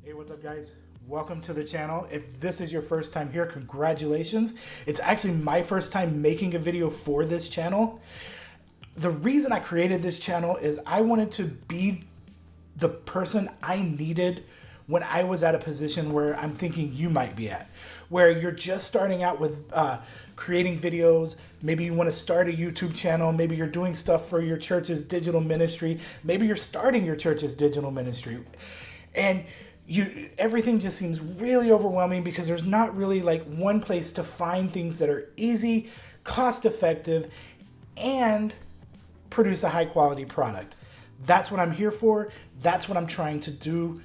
Hey, what's up guys? Welcome to the channel. If this is your first time here, congratulations. It's actually my first time making a video for this channel. The reason I created this channel is I wanted to be the person I needed when I was at a position where I'm thinking you might be at, where you're just starting out with creating videos. Maybe you want to start a YouTube channel. Maybe you're doing stuff for your church's digital ministry. Maybe you're starting your church's digital ministry. And everything just seems really overwhelming because there's not really like one place to find things that are easy, cost effective, and produce a high quality product. That's what I'm here for. That's what I'm trying to do.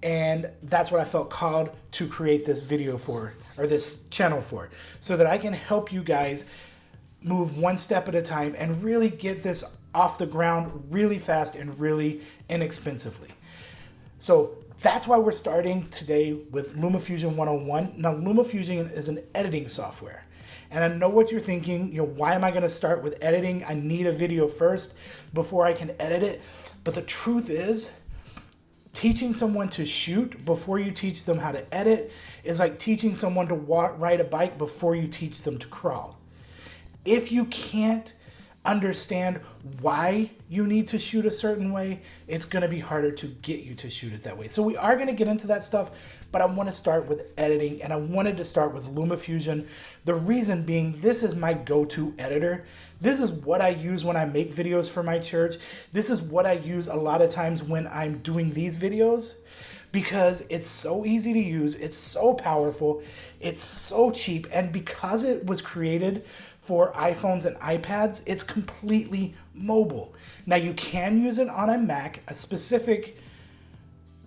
And that's what I felt called to create this video for, or this channel for, so that I can help you guys move one step at a time and really get this off the ground really fast and really inexpensively. So that's why we're starting today with Lumafusion 101. Now, Lumafusion is an editing software. And I know what you're thinking, why am I going to start with editing? I need a video first before I can edit it. But the truth is, teaching someone to shoot before you teach them how to edit is like teaching someone to ride a bike before you teach them to crawl. If you can't understand why you need to shoot a certain way, it's going to be harder to get you to shoot it that way. So we are going to get into that stuff, but I want to start with editing, and I wanted to start with Lumafusion. The reason being, this is my go-to editor. This is what I use when I make videos for my church. This is what I use a lot of times when I'm doing these videos, because it's so easy to use, it's so powerful, it's so cheap, and because it was created for iPhones and iPads, it's completely mobile. Now you can use it on a Mac, a specific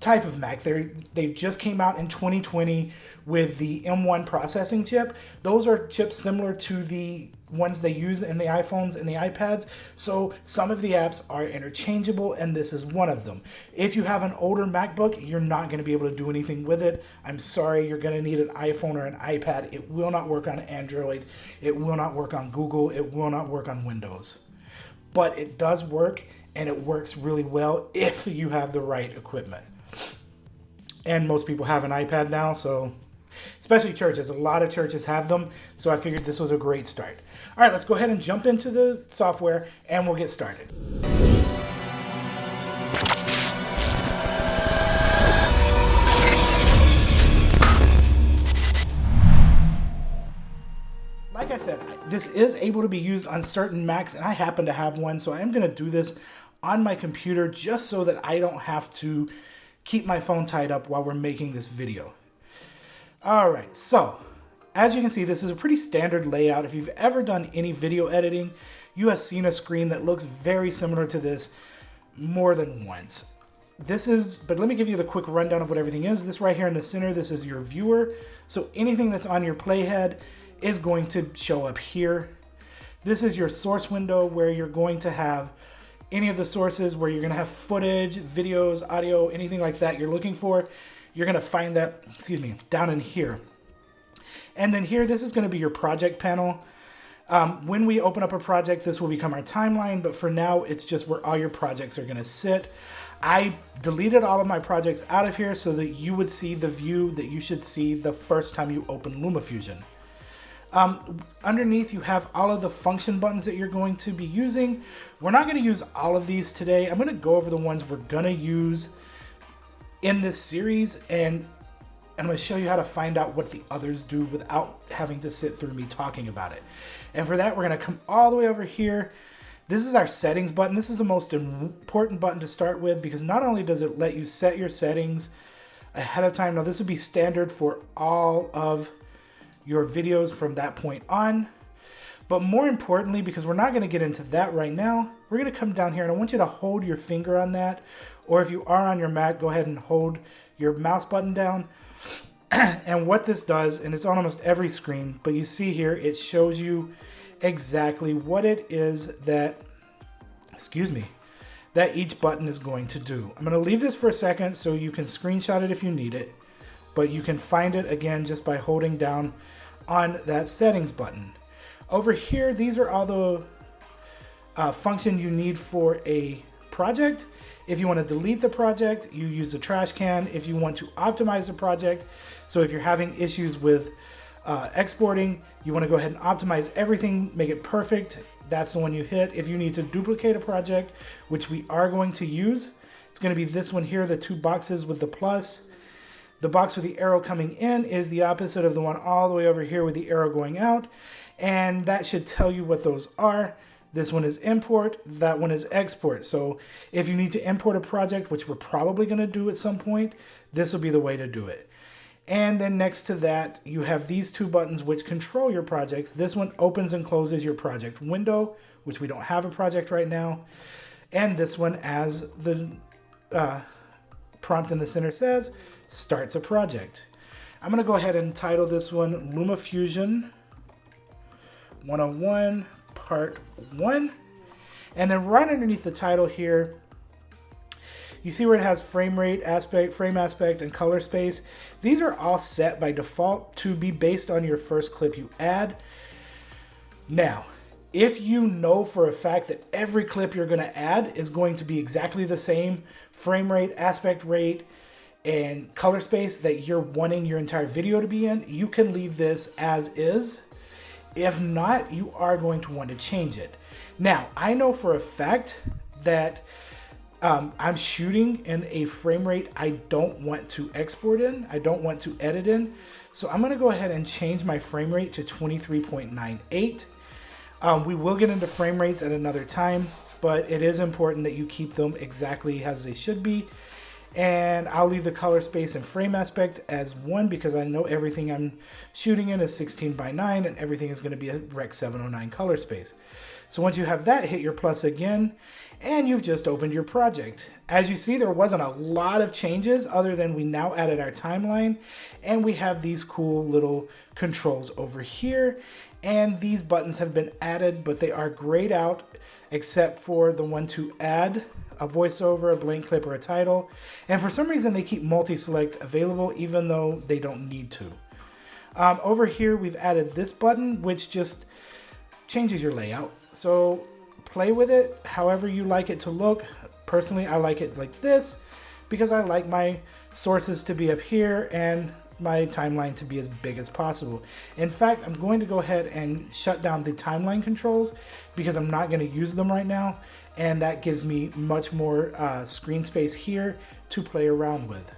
type of Mac. They just came out in 2020 with the M1 processing chip. Those are chips similar to the ones they use in the iPhones and the iPads. So some of the apps are interchangeable, and this is one of them. If you have an older MacBook, you're not going to be able to do anything with it. I'm sorry, you're going to need an iPhone or an iPad. It will not work on Android. It will not work on Google. It will not work on Windows. But it does work, and it works really well if you have the right equipment. And most people have an iPad now, so especially churches. A lot of churches have them, so I figured this was a great start. All right, let's go ahead and jump into the software, and we'll get started. Like I said, this is able to be used on certain Macs, and I happen to have one, so I am going to do this on my computer just so that I don't have to keep my phone tied up while we're making this video. All right, so as you can see, this is a pretty standard layout. If you've ever done any video editing, you have seen a screen that looks very similar to this more than once. But let me give you the quick rundown of what everything is. This right here in the center, this is your viewer. So anything that's on your playhead is going to show up here. This is your source window, where you're going to have any of the sources, where you're going to have footage, videos, audio, anything like that you're looking for. You're going to find that, down in here. And then here, this is going to be your project panel. When we open up a project, this will become our timeline, but for now, it's just where all your projects are going to sit. I deleted all of my projects out of here so that you would see the view that you should see the first time you open Lumafusion. Underneath, you have all of the function buttons that you're going to be using. We're not going to use all of these today. I'm going to go over the ones we're going to use in this series, and I'm going to show you how to find out what the others do without having to sit through me talking about it. And for that, we're going to come all the way over here. This is our settings button. This is the most important button to start with, because not only does it let you set your settings ahead of time. Now, this would be standard for all of your videos from that point on. But more importantly, because we're not going to get into that right now, we're going to come down here, and I want you to hold your finger on that. Or if you are on your Mac, go ahead and hold your mouse button down. And what this does, and it's on almost every screen, but you see here, it shows you exactly what it is that each button is going to do. I'm going to leave this for a second so you can screenshot it if you need it, but you can find it again just by holding down on that settings button. Over here, these are all the function you need for a project. If you want to delete the project, you use the trash can. If you want to optimize the project, so if you're having issues with exporting, you want to go ahead and optimize everything, make it perfect, that's the one you hit. If you need to duplicate a project, which we are going to use, it's going to be this one here, the 2 boxes with the plus. The box with the arrow coming in is the opposite of the one all the way over here with the arrow going out. And that should tell you what those are. This one is import, that one is export. So if you need to import a project, which we're probably going to do at some point, this will be the way to do it. And then next to that, you have these 2 buttons which control your projects. This one opens and closes your project window, which we don't have a project right now. And this one, as the prompt in the center says, starts a project. I'm going to go ahead and title this one Lumafusion 101 Part 1. And then right underneath the title here, you see where it has frame rate, frame aspect, and color space. These are all set by default to be based on your first clip you add. Now, if you know for a fact that every clip you're going to add is going to be exactly the same frame rate, aspect rate, and color space that you're wanting your entire video to be in, you can leave this as is. If not, you are going to want to change it. Now, I know for a fact that I'm shooting in a frame rate I don't want to export in, I don't want to edit in. So I'm going to go ahead and change my frame rate to 23.98. We will get into frame rates at another time, but it is important that you keep them exactly as they should be. And I'll leave the color space and frame aspect as 1 because I know everything I'm shooting in is 16:9 and everything is going to be a Rec 709 color space. So once you have that, hit your plus again, and you've just opened your project. As you see, there wasn't a lot of changes other than we now added our timeline, and we have these cool little controls over here, and these buttons have been added, but they are grayed out except for the one to add a voiceover, a blank clip, or a title. And for some reason, they keep multi-select available even though they don't need to. Over here, we've added this button, which just changes your layout. So play with it however you like it to look. Personally, I like it like this because I like my sources to be up here and my timeline to be as big as possible. In fact, I'm going to go ahead and shut down the timeline controls because I'm not going to use them right now. And that gives me much more screen space here to play around with.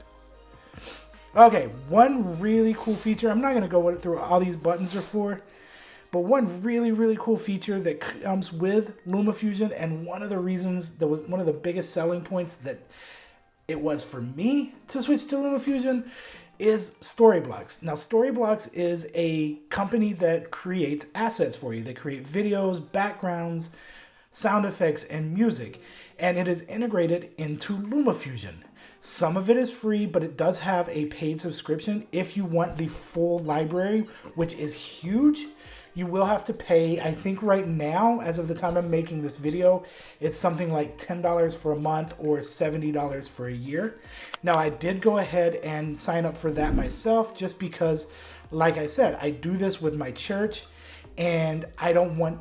Okay, one really cool feature, I'm not going to go through all these buttons are for, but one really cool feature that comes with Lumafusion, and one of the reasons, that was one of the biggest selling points that it was for me to switch to Lumafusion, is Storyblocks. Now, Storyblocks is a company that creates assets for you. They create videos, backgrounds, sound effects, and music, and it is integrated into Lumafusion. Some of it is free, but it does have a paid subscription. If you want the full library, which is huge, you will have to pay. I think right now, as of the time I'm making this video, it's something like $10 for a month or $70 for a year. Now, I did go ahead and sign up for that myself just because, like I said, I do this with my church and I don't want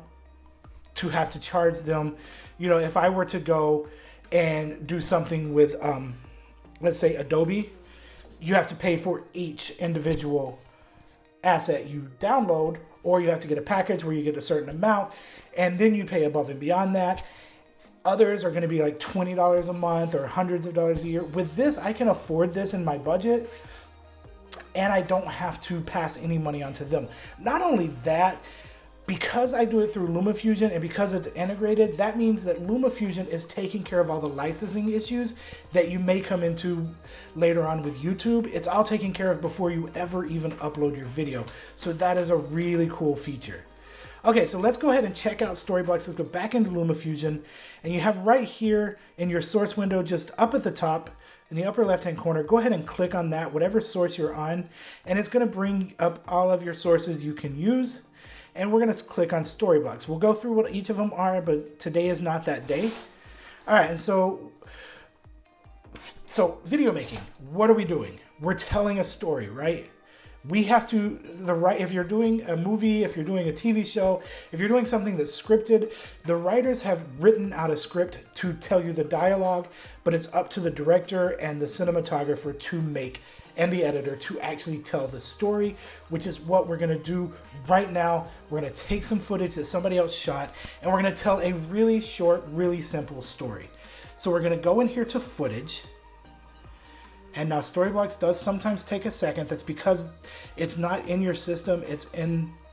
to have to charge them. You know, if I were to go and do something with, let's say Adobe, you have to pay for each individual asset you download, or you have to get a package where you get a certain amount, and then you pay above and beyond that. Others are going to be like $20 a month or hundreds of dollars a year. With this, I can afford this in my budget, and I don't have to pass any money on to them. Not only that, because I do it through Lumafusion and because it's integrated, that means that Lumafusion is taking care of all the licensing issues that you may come into later on with YouTube. It's all taken care of before you ever even upload your video. So that is a really cool feature. Okay, so let's go ahead and check out Storyblocks. Let's go back into Lumafusion, and you have right here in your source window, just up at the top, in the upper left-hand corner, go ahead and click on that, whatever source you're on, and it's gonna bring up all of your sources you can use. And we're going to click on Storyblocks. We'll go through what each of them are, but today is not that day. All right, and so video making, what are we doing? We're telling a story, right? We have to, if you're doing a movie, if you're doing a TV show, if you're doing something that's scripted, the writers have written out a script to tell you the dialogue, but it's up to the director and the cinematographer to make, and the editor to actually tell the story, which is what we're going to do right now. We're going to take some footage that somebody else shot, and we're going to tell a really short, really simple story. So we're going to go in here to footage. And now Storyblocks does sometimes take a second. That's because it's not in your system, it's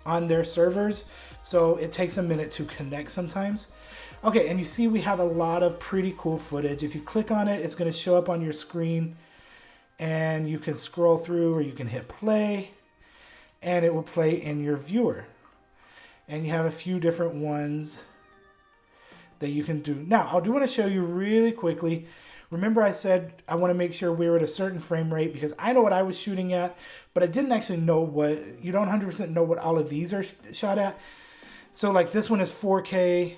on their servers. So it takes a minute to connect sometimes. Okay, and you see we have a lot of pretty cool footage. If you click on it, it's going to show up on your screen. And you can scroll through, or you can hit play. And it will play in your viewer. And you have a few different ones that you can do. Now, I do want to show you really quickly. Remember I said I want to make sure we were at a certain frame rate because I know what I was shooting at, but I didn't actually know what, you don't 100% know what all of these are shot at. So like this one is 4K.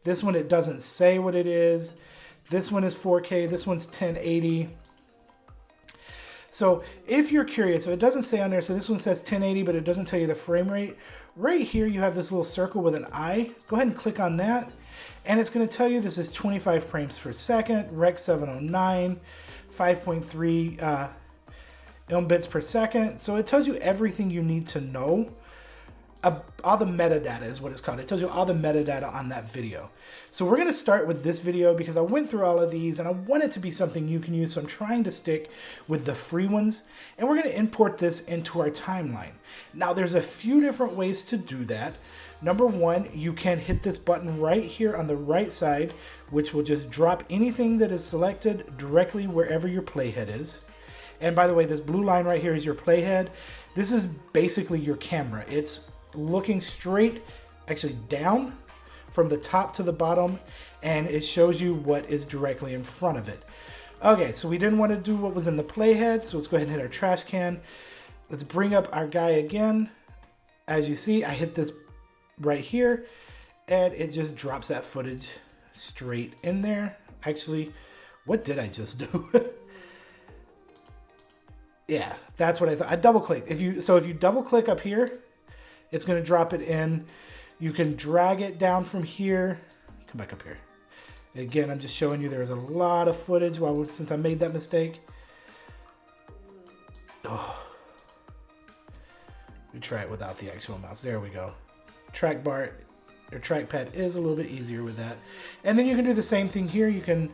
This one, it doesn't say what it is. This one is 4K. This one's 1080. So if you're curious, if it doesn't say on there, so this one says 1080, but it doesn't tell you the frame rate. Right here, you have this little circle with an eye. Go ahead and click on that. And it's going to tell you this is 25 frames per second, Rec 709, 5.3 bits per second. So it tells you everything you need to know. All the metadata is what it's called. It tells you all the metadata on that video. So we're going to start with this video because I went through all of these and I want it to be something you can use. So I'm trying to stick with the free ones. And we're going to import this into our timeline. Now there's a few different ways to do that. Number one, you can hit this button right here on the right side, which will just drop anything that is selected directly wherever your playhead is. And by the way, this blue line right here is your playhead. This is basically your camera. It's looking straight, actually down from the top to the bottom, and it shows you what is directly in front of it. Okay, so we didn't want to do what was in the playhead, so let's go ahead and hit our trash can. Let's bring up our guy again. As you see, I hit this right here and it just drops that footage straight in there. Actually, what did I just do? Yeah, that's what I thought. I double clicked. If you double click up here, it's going to drop it in. You can drag it down from here. Come back up here. Again, I'm just showing you there's a lot of footage since I made that mistake. Oh. We try it without the actual mouse. There we go. Trackbar or trackpad is a little bit easier with that. And then you can do the same thing here. You can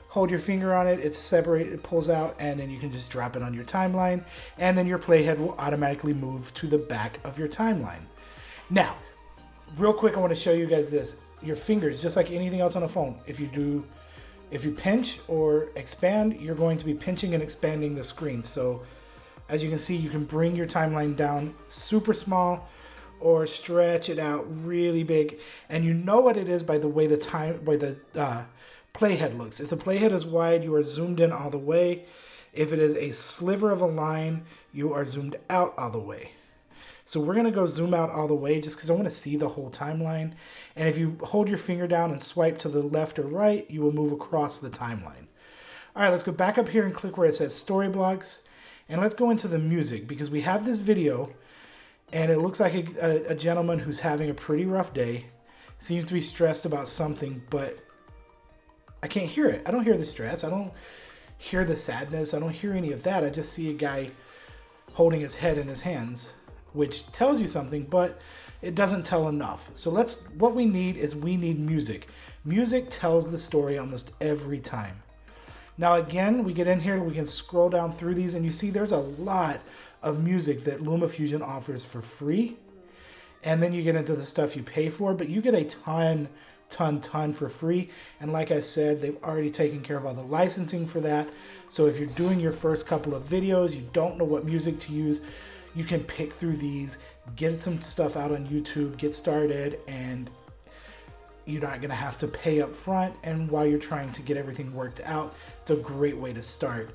hold your finger on it, it's separated, it pulls out, and then you can just drop it on your timeline, and then your playhead will automatically move to the back of your timeline. Now, real quick, I want to show you guys this. Your fingers, just like anything else on a phone, if you pinch or expand, you're going to be pinching and expanding the screen. So as you can see, you can bring your timeline down super small or stretch it out really big. And you know what it is by the way the playhead looks. If the playhead is wide, you are zoomed in all the way. If it is a sliver of a line, you are zoomed out all the way. So we're going to go zoom out all the way just because I want to see the whole timeline. And if you hold your finger down and swipe to the left or right, you will move across the timeline. All right, let's go back up here and click where it says Storyblocks. And let's go into the music because we have this video and it looks like a gentleman who's having a pretty rough day. Seems to be stressed about something, but I can't hear it. I don't hear the stress. I don't hear the sadness. I don't hear any of that. I just see a guy holding his head in his hands, which tells you something, but it doesn't tell enough. So what we need is music. Music tells the story almost every time. Now again, we get in here, we can scroll down through these and you see there's a lot of music that Lumafusion offers for free. And then you get into the stuff you pay for, but you get a ton for free. And like I said, they've already taken care of all the licensing for that. So if you're doing your first couple of videos, you don't know what music to use, you can pick through these, get some stuff out on YouTube, get started, and you're not going to have to pay up front. And while you're trying to get everything worked out, it's a great way to start.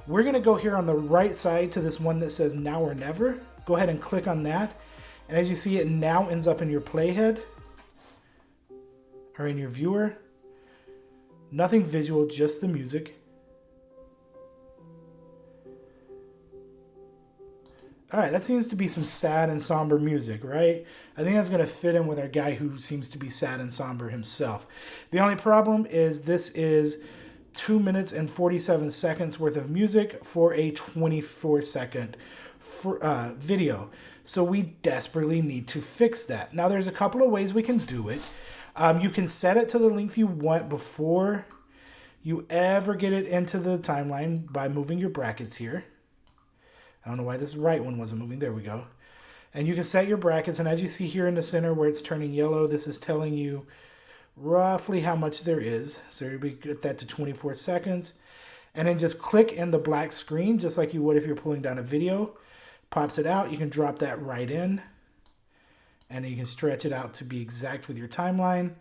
We're going to go here on the right side to this one that says Now or Never. Go ahead and click on that. And as you see, it now ends up in your playhead or in your viewer. Nothing visual, just the music. All right, that seems to be some sad and somber music, right? I think that's going to fit in with our guy who seems to be sad and somber himself. The only problem is this is 2 minutes and 47 seconds worth of music for a 24-second video. So we desperately need to fix that. Now, there's a couple of ways we can do it. You can set it to the length you want before you ever get it into the timeline by moving your brackets here. I don't know why this right one wasn't moving. There we go. And you can set your brackets. And as you see here in the center where it's turning yellow, this is telling you roughly how much there is. So we get that to 24 seconds. And then just click in the black screen, just like you would if you're pulling down a video. Pops it out. You can drop that right in. And then you can stretch it out to be exact with your timeline.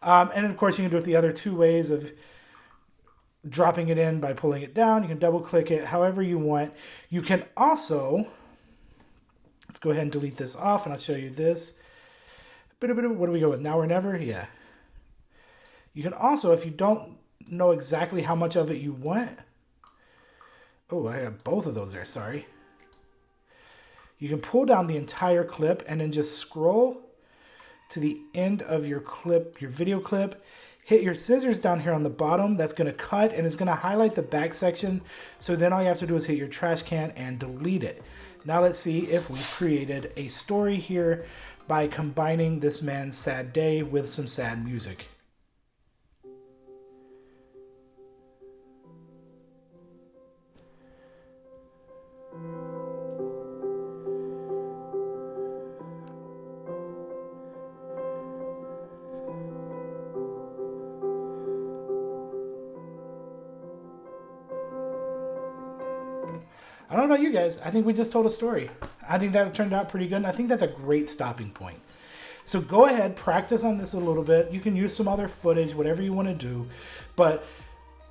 And of course, you can do it the other two ways of dropping it in by pulling it down. You can double click it however you want. You can also, let's go ahead and delete this off and I'll show you this. What do we go with? Now or never? Yeah. You can also, if you don't know exactly how much of it you want. Oh, I have both of those there, sorry. You can pull down the entire clip and then just scroll to the end of your clip, your video clip. Hit your scissors down here on the bottom. That's going to cut and it's going to highlight the back section. So then all you have to do is hit your trash can and delete it. Now let's see if we've created a story here by combining this man's sad day with some sad music. I don't know about you guys. I think we just told a story. I think that turned out pretty good. And I think that's a great stopping point. So go ahead, practice on this a little bit. You can use some other footage, whatever you want to do. But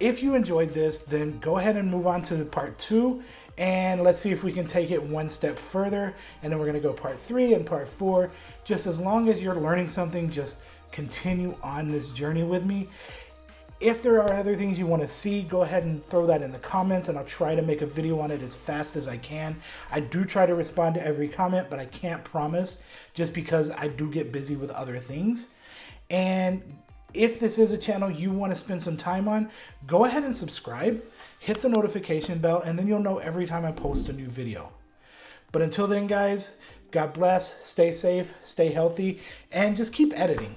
if you enjoyed this, then go ahead and move on to part 2. And let's see if we can take it one step further. And then we're going to go part 3 and part 4. Just as long as you're learning something, just continue on this journey with me. If there are other things you want to see, go ahead and throw that in the comments and I'll try to make a video on it as fast as I can. I do try to respond to every comment, but I can't promise just because I do get busy with other things. And if this is a channel you want to spend some time on, go ahead and subscribe, hit the notification bell, and then you'll know every time I post a new video. But until then, guys, God bless, stay safe, stay healthy, and just keep editing.